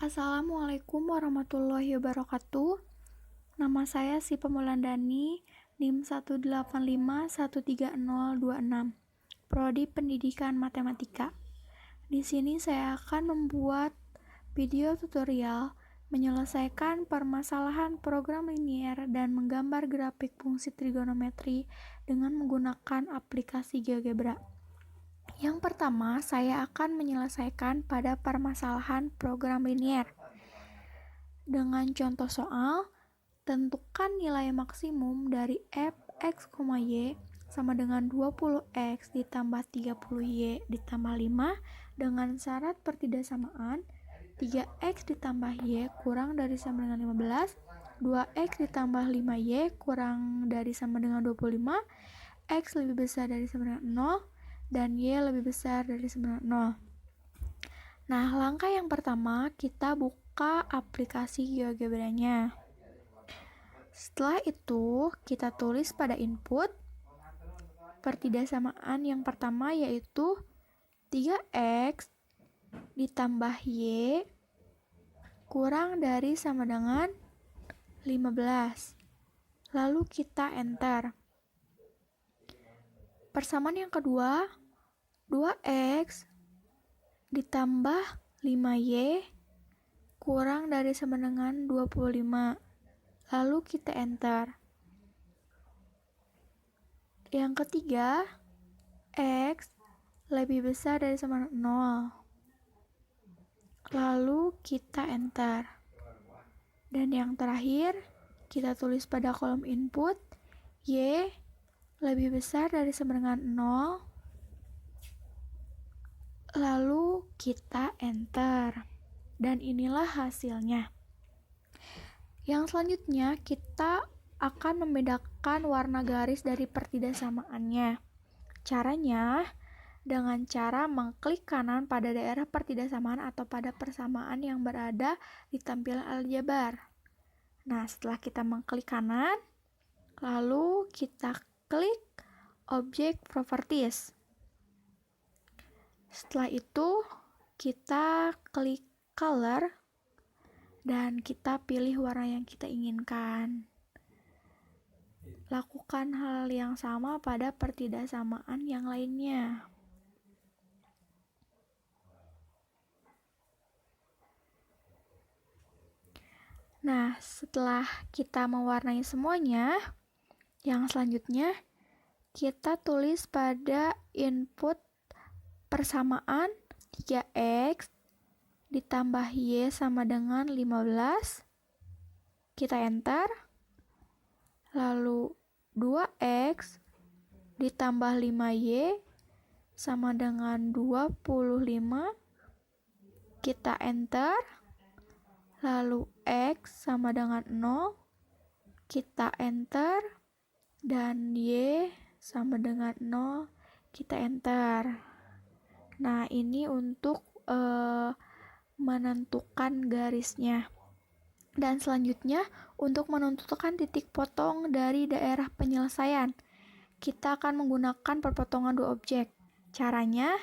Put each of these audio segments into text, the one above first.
Assalamualaikum warahmatullahi wabarakatuh. Nama saya Si Pemulandani, NIM 185130026, Prodi Pendidikan Matematika. Di sini saya akan membuat video tutorial menyelesaikan permasalahan program linier dan menggambar grafik fungsi trigonometri dengan menggunakan aplikasi GeoGebra. Yang pertama, saya akan menyelesaikan pada permasalahan program linier. Dengan contoh soal, tentukan nilai maksimum dari f x, y sama dengan 20x ditambah 30y ditambah 5 dengan syarat pertidaksamaan 3x ditambah y kurang dari sama dengan 15, 2x ditambah 5y kurang dari sama dengan 25, x lebih besar dari sama dengan 0, dan y lebih besar dari sama dengan 0. Nah, langkah yang pertama, kita buka aplikasi GeoGebra-nya. Setelah itu, kita tulis pada input pertidaksamaan yang pertama, yaitu 3x ditambah y kurang dari sama dengan 15. Lalu kita enter. Persamaan yang kedua, 2x ditambah 5y kurang dari sama dengan 25. Lalu kita enter. Yang ketiga, x lebih besar dari sama dengan 0. Lalu kita enter. Dan yang terakhir, kita tulis pada kolom input, y lebih besar dari sama dengan 0. Lalu kita enter. Dan inilah hasilnya. Yang selanjutnya, kita akan membedakan warna garis dari pertidaksamaannya. Caranya, dengan cara mengklik kanan pada daerah pertidaksamaan atau pada persamaan yang berada di tampilan aljabar. Nah, setelah kita mengklik kanan, lalu kita klik Object Properties. Setelah itu, kita klik Color dan kita pilih warna yang kita inginkan. Lakukan hal yang sama pada pertidaksamaan yang lainnya. Nah, setelah kita mewarnai semuanya, yang selanjutnya kita tulis pada input persamaan 3x ditambah y sama dengan 15. Kita enter. Lalu 2x ditambah 5y sama dengan 25. Kita enter. Lalu x sama dengan 0. Kita enter. Dan y sama dengan 0. Kita enter. Nah, ini untuk menentukan garisnya. Dan selanjutnya, untuk menentukan titik potong dari daerah penyelesaian, kita akan menggunakan perpotongan dua objek. Caranya,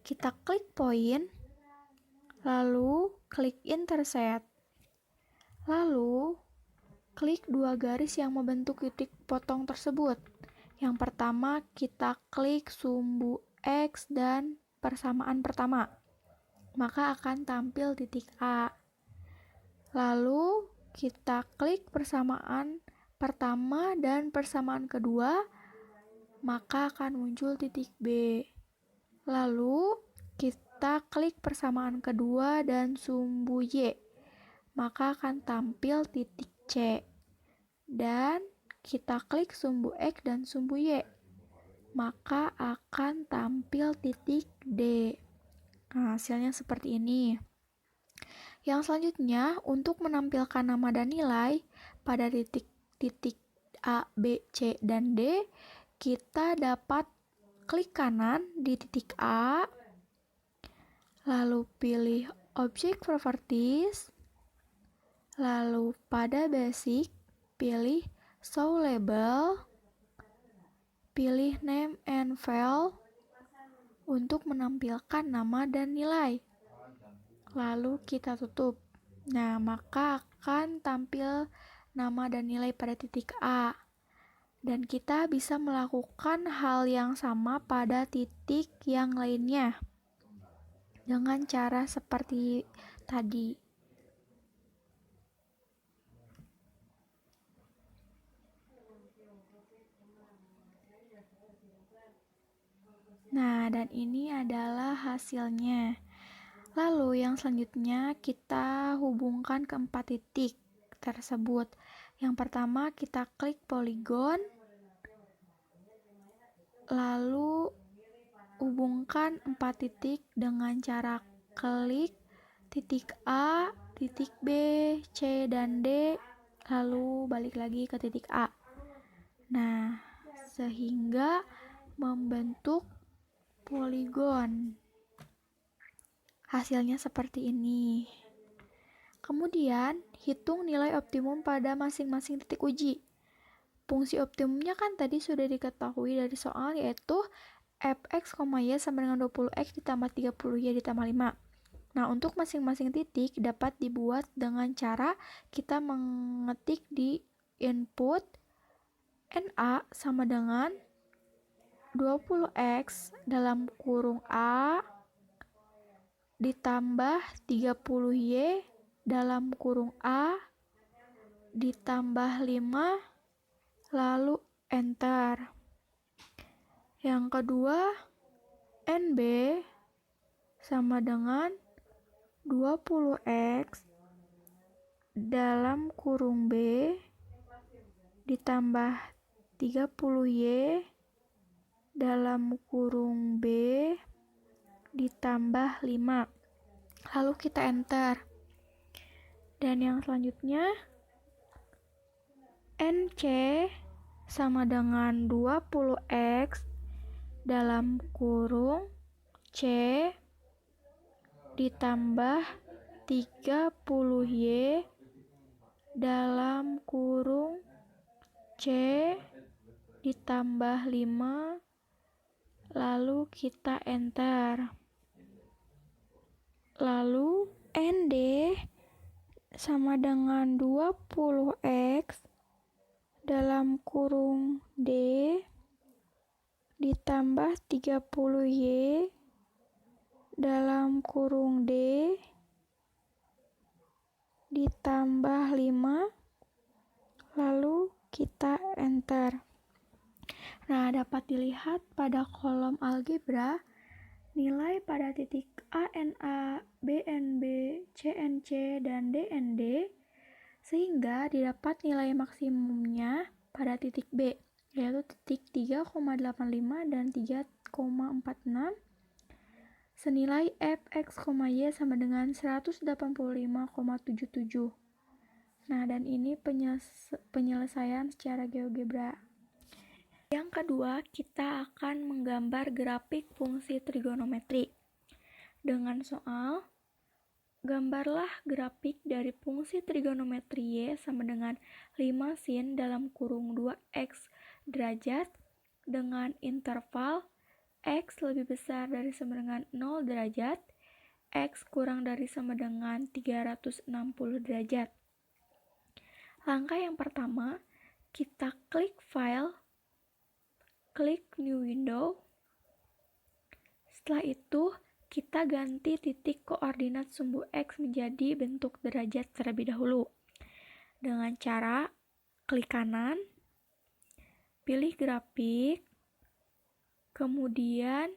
kita klik point, lalu klik intercept. Lalu, klik dua garis yang membentuk titik potong tersebut. Yang pertama, kita klik sumbu X dan persamaan pertama, maka akan tampil titik A. Lalu kita klik persamaan pertama dan persamaan kedua, maka akan muncul titik B. Lalu kita klik persamaan kedua dan sumbu Y, maka akan tampil titik C. Dan kita klik sumbu X dan sumbu Y, maka akan tampil titik D. Nah, hasilnya seperti ini. Yang selanjutnya, untuk menampilkan nama dan nilai pada titik A, B, C, dan D, kita dapat klik kanan di titik A, lalu pilih Object Properties, lalu pada Basic, pilih Show Label, pilih Name and File untuk menampilkan nama dan nilai. Lalu kita tutup. Nah, maka akan tampil nama dan nilai pada titik A. Dan kita bisa melakukan hal yang sama pada titik yang lainnya dengan cara seperti tadi. Nah, dan ini adalah hasilnya. Lalu yang selanjutnya kita hubungkan ke 4 titik tersebut. Yang pertama kita klik poligon, lalu hubungkan 4 titik dengan cara klik titik A, titik B, C, dan D, lalu balik lagi ke titik A. Nah, sehingga membentuk poligon. Hasilnya seperti ini. Kemudian, hitung nilai optimum pada masing-masing titik uji. Fungsi optimumnya kan tadi sudah diketahui dari soal, yaitu fx, y sama dengan 20x ditambah 30y ditambah 5. Nah, untuk masing-masing titik dapat dibuat dengan cara kita mengetik di input NA sama dengan 20x dalam kurung A ditambah 30y dalam kurung A ditambah 5, lalu enter. Yang kedua, NB sama dengan 20x dalam kurung B ditambah 30y dalam kurung B ditambah 5. Lalu kita enter. Dan yang selanjutnya, NC sama dengan 20x dalam kurung C ditambah 30y dalam kurung C ditambah 5, lalu kita enter. Lalu ND sama dengan 20x dalam kurung D ditambah 30y dalam kurung D ditambah 5, lalu kita enter. Nah, dapat dilihat pada kolom algebra nilai pada titik ANA, BNB, CNC, dan DND, sehingga didapat nilai maksimumnya pada titik B, yaitu titik 3,85 dan 3,46, senilai fx, y sama dengan 185,77. Nah, dan ini penyelesaian secara GeoGebra. Yang kedua, kita akan menggambar grafik fungsi trigonometri. Dengan soal, gambarlah grafik dari fungsi trigonometri Y sama dengan 5 sin dalam kurung 2x derajat dengan interval x lebih besar dari sama dengan 0 derajat, x kurang dari sama dengan 360 derajat. Langkah yang pertama, kita klik file, klik new window. Setelah itu, kita ganti titik koordinat sumbu X menjadi bentuk derajat terlebih dahulu. Dengan cara klik kanan, pilih grafik, kemudian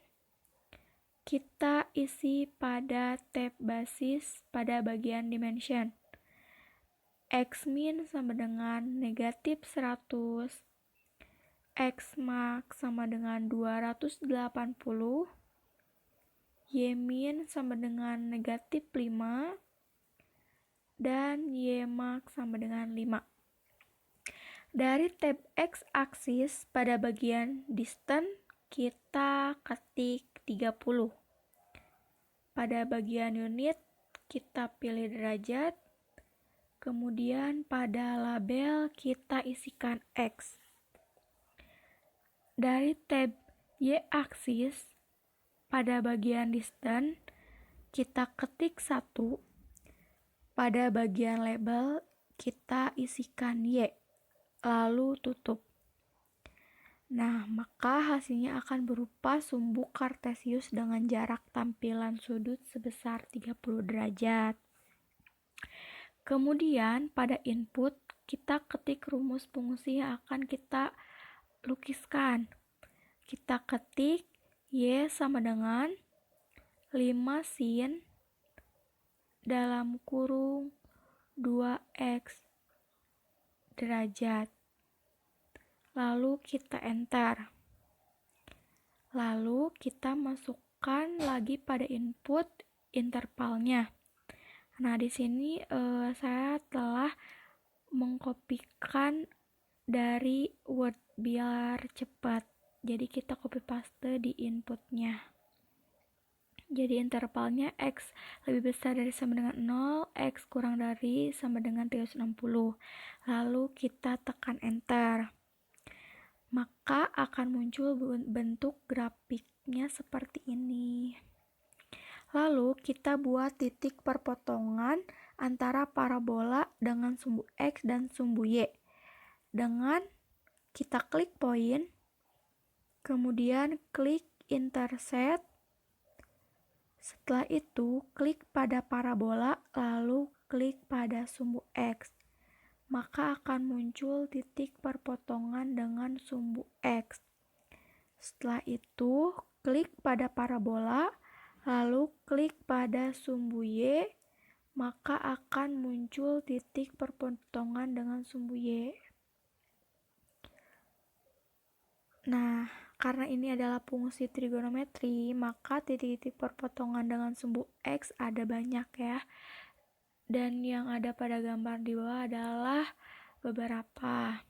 kita isi pada tab basis pada bagian dimension. X min sama dengan negatif 100, X max sama dengan 280, Y min sama dengan negatif 5, dan Y max sama dengan 5. Dari tab X aksis pada bagian distance, kita ketik 30. Pada bagian unit, kita pilih derajat, kemudian pada label kita isikan X. Dari tab Y aksis pada bagian distance, kita ketik 1. Pada bagian label, kita isikan Y, lalu tutup. Nah, maka hasilnya akan berupa sumbu kartesius dengan jarak tampilan sudut sebesar 30 derajat. Kemudian pada input, kita ketik rumus fungsi yang akan kita lukiskan. Kita ketik Y sama dengan 5 sin dalam kurung 2x derajat. Lalu kita enter. Lalu kita masukkan lagi pada input intervalnya. Nah, di sini saya telah mengkopikan dari Word biar cepat. Jadi kita copy paste di inputnya. Jadi intervalnya X lebih besar dari sama dengan 0, X kurang dari sama dengan 360. Lalu kita tekan enter. Maka akan muncul bentuk grafiknya seperti ini. Lalu kita buat titik perpotongan antara parabola dengan sumbu X dan sumbu Y. Dengan kita klik poin, kemudian klik intercept. Setelah itu klik pada parabola, lalu klik pada sumbu X. Maka akan muncul titik perpotongan dengan sumbu X. Setelah itu, klik pada parabola, lalu klik pada sumbu Y, maka akan muncul titik perpotongan dengan sumbu Y. Nah, karena ini adalah fungsi trigonometri, maka titik-titik perpotongan dengan sumbu X ada banyak ya. Dan yang ada pada gambar di bawah adalah beberapa.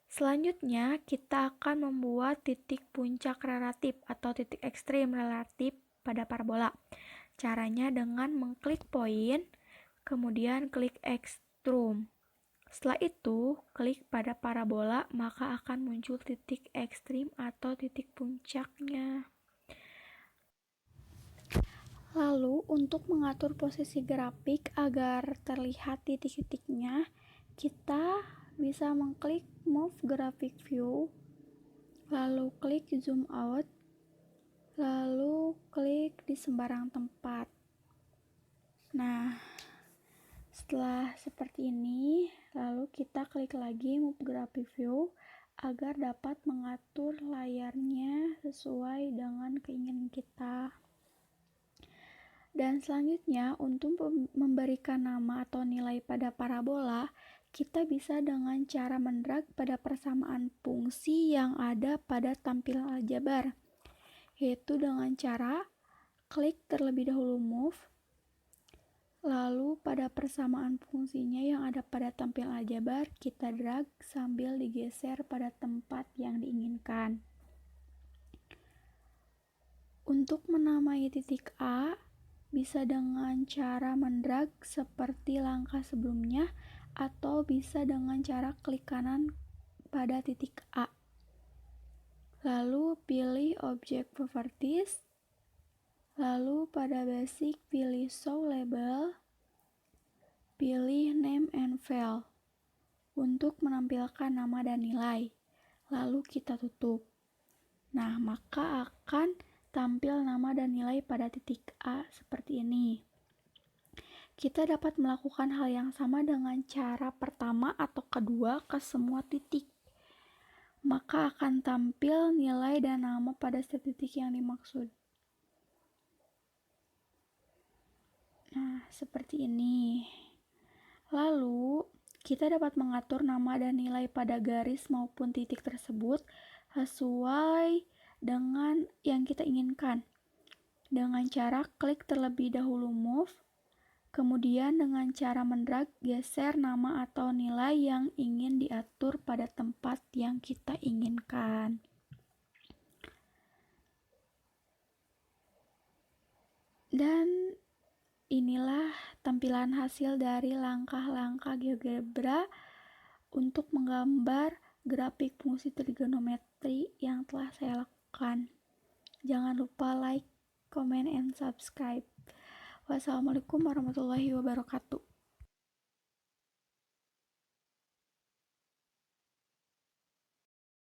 Selanjutnya, kita akan membuat titik puncak relatif atau titik ekstrim relatif pada parabola. Caranya dengan mengklik poin, kemudian klik ekstrum. Setelah itu, klik pada parabola, maka akan muncul titik ekstrim atau titik puncaknya. Lalu, untuk mengatur posisi grafik agar terlihat titik-titiknya, kita bisa mengklik Move Graphic View, lalu klik Zoom Out, lalu klik di sembarang tempat. Nah, setelah seperti ini, lalu kita klik lagi Move Graphic View agar dapat mengatur layarnya sesuai dengan keinginan kita. Dan selanjutnya, untuk memberikan nama atau nilai pada parabola, kita bisa dengan cara mendrag pada persamaan fungsi yang ada pada tampilan aljabar, yaitu dengan cara klik terlebih dahulu move, lalu pada persamaan fungsinya yang ada pada tampilan aljabar, kita drag sambil digeser pada tempat yang diinginkan. Untuk menamai titik A, bisa dengan cara mendrag seperti langkah sebelumnya, atau bisa dengan cara klik kanan pada titik A. Lalu pilih Object Properties, lalu pada Basic pilih Show Label, pilih Name and File untuk menampilkan nama dan nilai. Lalu kita tutup. Nah, maka akan tampil nama dan nilai pada titik A seperti ini. Kita dapat melakukan hal yang sama dengan cara pertama atau kedua ke semua titik. Maka akan tampil nilai dan nama pada setiap titik yang dimaksud. Nah, seperti ini. Lalu, kita dapat mengatur nama dan nilai pada garis maupun titik tersebut sesuai dengan yang kita inginkan. Dengan cara klik terlebih dahulu move, kemudian dengan cara mendrag geser nama atau nilai yang ingin diatur pada tempat yang kita inginkan. Dan inilah tampilan hasil dari langkah-langkah GeoGebra untuk menggambar grafik fungsi trigonometri yang telah saya lakukan. Jangan lupa like, comment, and subscribe. Wassalamualaikum warahmatullahi wabarakatuh.